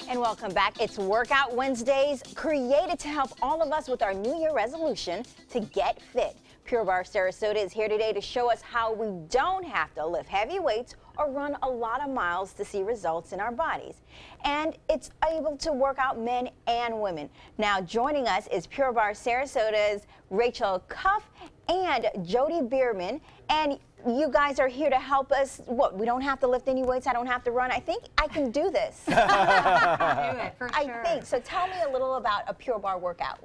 And welcome back. It's Workout Wednesdays, created to help all of us with our New Year resolution to get fit. Pure Barre Sarasota is here today to show us how we don't have to lift heavy weights or run a lot of miles to see results in our bodies. And it's able to work out men and women. Now joining us is Pure Barre Sarasota's Rachel Cuff and Jody Bierman. And you guys are here to help us. What, we don't have to lift any weights, I don't have to run. I think I can do this. Do it, for sure. I think. So tell me a little about a Pure Barre workout.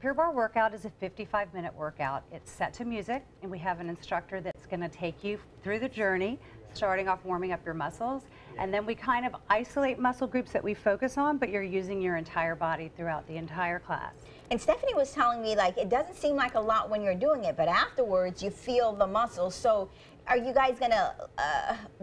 Pure Barre workout is a 55-minute workout. It's set to music, and we have an instructor that's going to take you through the journey, starting off warming up your muscles, and then we kind of isolate muscle groups that we focus on, but you're using your entire body throughout the entire class. And Stephanie was telling me, like, it doesn't seem like a lot when you're doing it, but afterwards you feel the muscles. So are you guys going to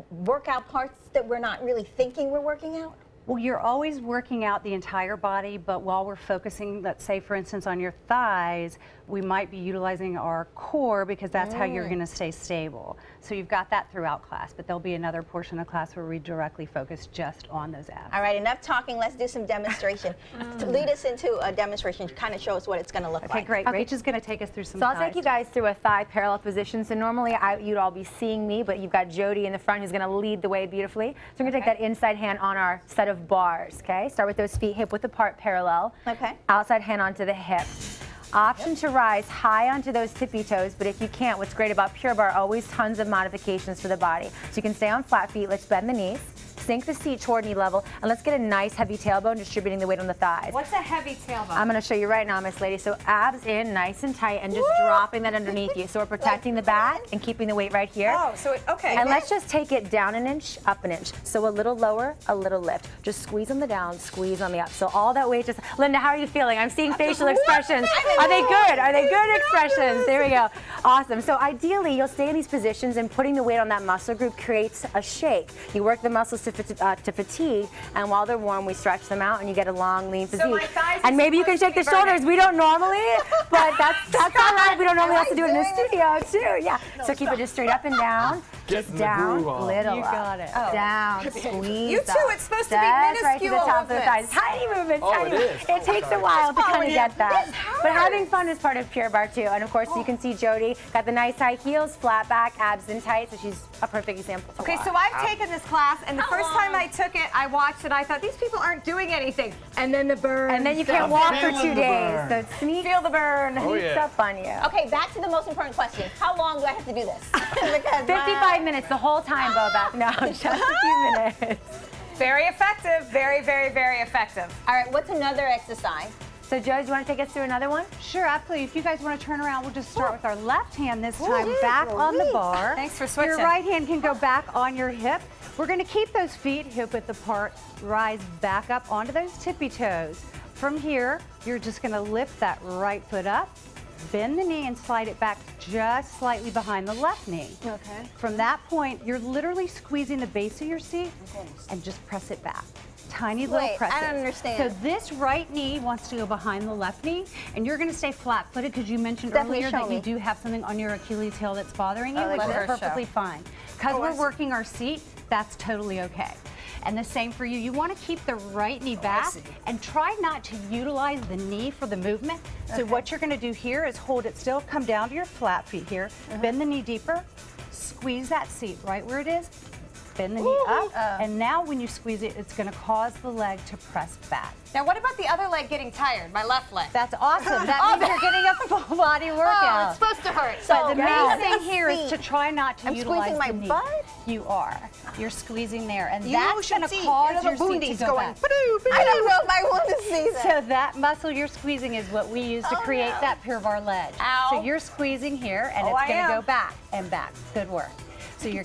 work out parts that we're not really thinking we're working out? Well, you're always working out the entire body, but while we're focusing, let's say, for instance, on your thighs, we might be utilizing our core because that's how you're going to stay stable. So you've got that throughout class, but there'll be another portion of class where we directly focus just on those abs. All right, enough talking. Let's do some demonstration. Lead us into a demonstration to kind of show us what it's going to look like. Okay, great. Okay. Rach is going to take us through some I'll take you guys through a thigh parallel position. So normally you'd all be seeing me, but you've got Jody in the front who's going to lead the way beautifully. So we're going to take that inside hand on our set of bars, okay? Start with those feet hip width apart parallel. Okay. Outside hand onto the hip. Option to rise high onto those tippy toes, but if you can't, what's great about Pure Barre, always tons of modifications for the body. So you can stay on flat feet, let's bend the knees, sink the seat toward knee level, and let's get a nice heavy tailbone distributing the weight on the thighs. What's a heavy tailbone? I'm going to show you right now, Miss Lady. So abs in, nice and tight, and just dropping that underneath you. So we're protecting the back and keeping the weight right here. Oh, so okay. And let's just take it down an inch, up an inch. So a little lower, a little lift. Just squeeze on the down, squeeze on the up. So all that weight just, Linda, how are you feeling? I'm seeing facial expressions. Are they good? Are they good expressions? There we go. Awesome. So ideally, you'll stay in these positions, and putting the weight on that muscle group creates a shake. You work the muscles to fatigue, and while they're warm, we stretch them out, and you get a long, lean physique. So my thighs and maybe you can shake the shoulders. We don't normally, but that's all right. We don't normally have to do it in the studio, too. Yeah. So keep it just straight up and down. Just down, little You got it. Down, squeeze You too, up. it's supposed to be That's right to the minuscule top of the thighs. movements. Tiny movements, tiny movements. It takes a It's while to kind following of you. get that. It's hard. But having fun is part of Pure Barre too. And of course, you can see Jody got the nice high heels, flat back, abs in tight, so she's a perfect example. Okay, so I've taken this class, and the first time I took it, I watched it, I thought, these people aren't doing anything. And then the burn. And then you can't walk for 2 days, so sneak Feel the burn. sneaks up on you. Okay, back to the most important question. How long do I have to do this? Because 55 minutes, the whole time, Boba. No, just a few minutes. Very effective, very, very, very effective. All right, what's another exercise? So, Joe, do you want to take us through another one? Sure, absolutely. If you guys want to turn around, we'll just start with our left hand this time, back on the bar. Thanks for switching. Your right hand can go back on your hip. We're going to keep those feet hip width apart, rise back up onto those tippy toes. From here, you're just going to lift that right foot up, bend the knee and slide it back just slightly behind the left knee. Okay. From that point, you're literally squeezing the base of your seat and just press it back. Tiny little Wait, presses. I don't understand. So this right knee wants to go behind the left knee, and you're going to stay flat-footed because you mentioned Definitely earlier show that me. you do have something on your Achilles heel that's bothering you, Oh, which let is her perfectly fine. Because I we're see. working our seat, that's totally okay. And the same for you. You want to keep the right knee back and try not to utilize the knee for the movement. So what you're going to do here is hold it still, come down to your flat feet here, bend the knee deeper, squeeze that seat right where it is, bend the knee up, and now when you squeeze it, it's going to cause the leg to press back. Now, what about the other leg getting tired, my left leg? That's awesome. That means you're getting a full body workout. Oh, it's supposed to hurt. But the main thing let's here is see. to try not to I'm utilize squeezing my the knee. butt? You are. You're squeezing there, and You that's should going to see. cause You're the your seat boondies to go going, back. I don't know if I want to see that. So that muscle you're squeezing is what we use to create that Pure Barre ledge. Ow. So you're squeezing here, and Oh, it's I going to am. go back and back. Good work. So you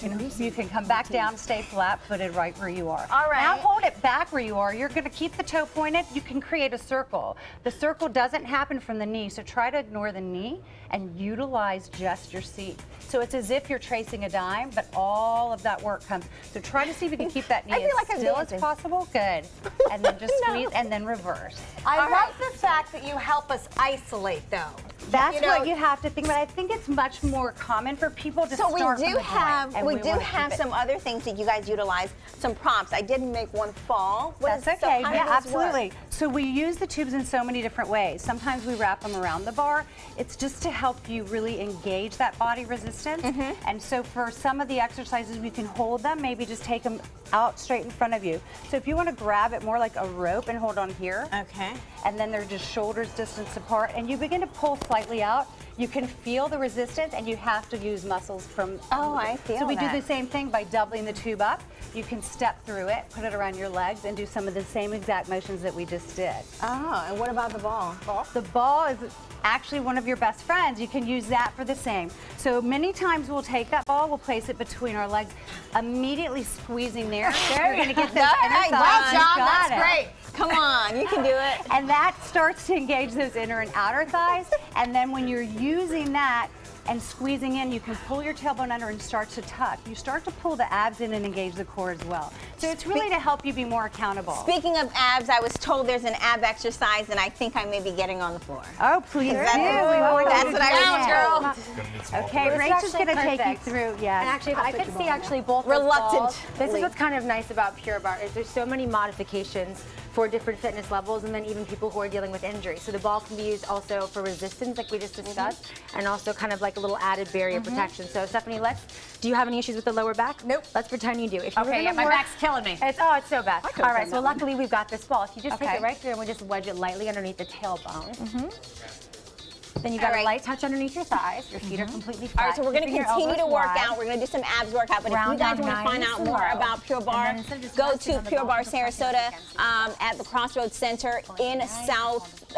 can come back down, stay flat-footed right where you are. All right. Now hold it back where you are. You're going to keep the toe pointed. You can create a circle. The circle doesn't happen from the knee, so try to ignore the knee and utilize just your seat. So it's as if you're tracing a dime, but all of that work comes. So try to see if you can keep that knee I feel as like I'm still dancing. as possible. Good. And then just squeeze and then reverse. I love the fact that you help us isolate, though. That's You know- what you have to think about. I think it's much more common for people to So we start do from a have And we we do wanna have keep it. some other things that you guys utilize, some props. I didn't make one fall. That's So okay. how Yeah, does this work? absolutely. So we use the tubes in so many different ways. Sometimes we wrap them around the bar. It's just to help you really engage that body resistance. Mm-hmm. And so for some of the exercises, you can hold them, maybe just take them out straight in front of you. So if you want to grab it more like a rope and hold on here. Okay. And then they're just shoulders distance apart, and you begin to pull slightly out. You can feel the resistance, and you have to use muscles from. Oh, I feel So we that. do the same thing by doubling the tube up. You can step through it, put it around your legs, and do some of the same exact motions that we just did. Oh, and what about the ball? The ball is actually one of your best friends. You can use that for the same. So many times we'll take that ball, we'll place it between our legs, immediately squeezing there. You're going to get those All inner right, thighs. John, You got That's it. great. Come on, you can do it. And that starts to engage those inner and outer thighs. And then when you're using that and squeezing in, you can pull your tailbone under and start to tuck. You start to pull the abs in and engage the core as well. So it's really to help you be more accountable. Speaking of abs, I was told there's an ab exercise, and I think I may be getting on the floor. Oh, please do. That's We want you that's to what do I was that. told. Okay, This is Rachel's actually going to take you perfect. through. Yes. And actually, if I could see actually both those Reluctantly. balls. This is what's kind of nice about Pure Barre is there's so many modifications for different fitness levels, and then even people who are dealing with injury. So the ball can be used also for resistance, like we just discussed, and also kind of like a little added barrier protection. So Stephanie, do you have any issues with the lower back? Nope. Let's pretend you do. If you were Okay, yeah, gonna my work- back's killing me. It's so bad. could've All right, done so that luckily we've got this ball. If you just take Okay. it right through and we just wedge it lightly underneath the tailbone. Then you got All a right. light touch underneath your thighs. Your feet are completely flat. All right, so we're going to Keeping your continue to elbows work wide. out. We're going to do some abs workout. But if you Round guys down want to find nice out and more low. about Pure And Barre, then instead of just go resting to on the Pure ball, Barre just press it Sarasota against at the Crossroads Center in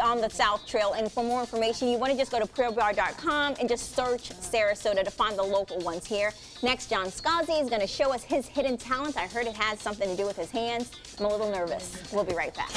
on the South Trail. And for more information, you want to just go to purebarre.com and just search Sarasota to find the local ones here. Next, John Scalzi is going to show us his hidden talent. I heard it has something to do with his hands. I'm a little nervous. We'll be right back.